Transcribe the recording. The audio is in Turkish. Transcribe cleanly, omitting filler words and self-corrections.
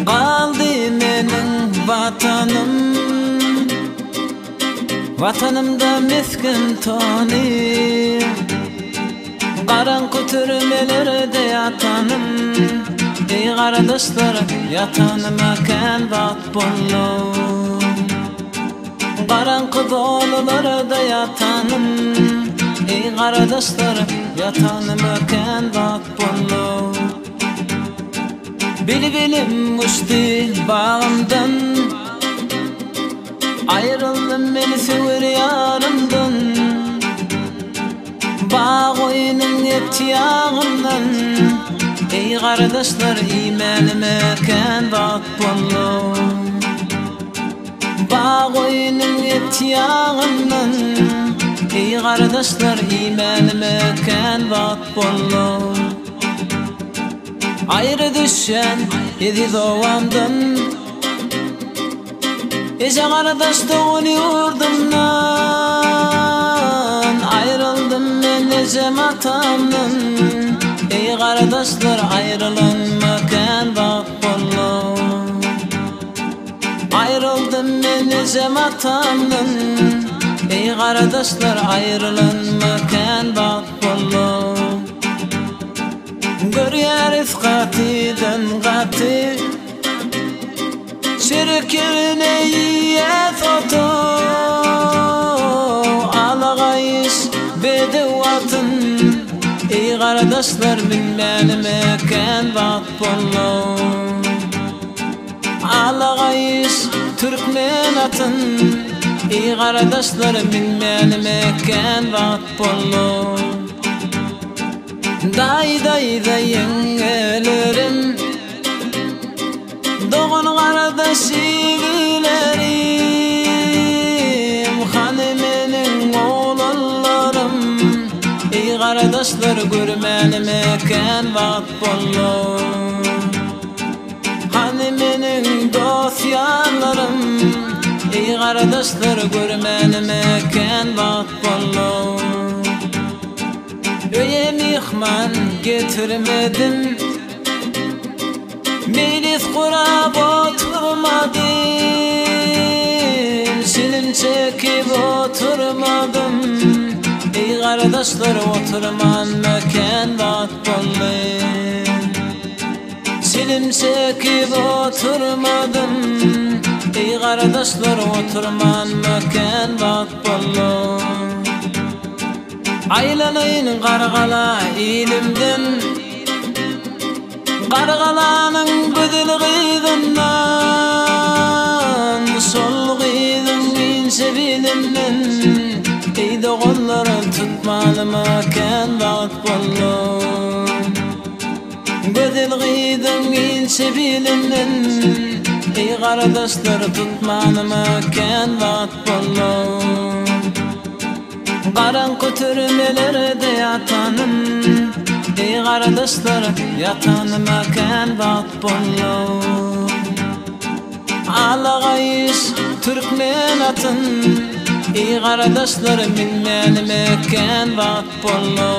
Qaldı menin vatanım, vatanımda miskin toni. Qaranqı türmelerde yatanım, ey qardaşlar yatanıma ken vat bollu. Qaranqı dolularda yatanım, ey qardaşlar yatanıma ken vat bollu. Bilbilim uçtu bağımdan, ayrıldım beni sever yarımdan. Bağ oyunun etiyağından, ey qardaşlar imanıma ken vat bollu. Bağ oyunun etiyağından, ey qardaşlar imanıma ken vat bollu. Ayrı düşen edi doğamdan, ece qardaş doğun yurdumdan. Ayrıldım men ecem atamdan, ey qardaşlar ayrılınma ken vat bollu. Ayrıldım men ecem atamdan, ey qardaşlar ayrılınma ken vat bollu. Görýäris gatydan gaty, şirkine ýeto alagayış bedewatyn. Ey qardaşlar bilmänime ken vat bollu. Alagayış türkmen atyn, ey qardaşlar bilmänime ken vat bollu. Day day yengelerim, doğun qardaş igilerim, hani menin oğlanlarım, ey qardaşlar görmänime ken vat bollu. Hani menin dostyanlarım, ey qardaşlar görmänime ken vat bollu. Öye mihman getirmedim, meylis kurab oturmadım, silim çekip oturmadım. Ey qardaşlar oturmanma ken vat bollu. Silim çekip oturmadım, ey qardaşlar oturmanma ken vat bollu. Aylanayın qargala ilimden, qargalanyň büdül gyzyndan, sol gyzyn ince bilimden. Ey dogonlar tutmalyma ken vat bollu. Büdül gyzyn ince bilimden, ey qardaşlar tutmalyma ken vat bollu. Qaranqı türmelerde yatanım, ey qardaşlar yatanıma ken vat bollu. Alagayış türkmen atyn, ey qardaşlar bilmänime ken vat bollu.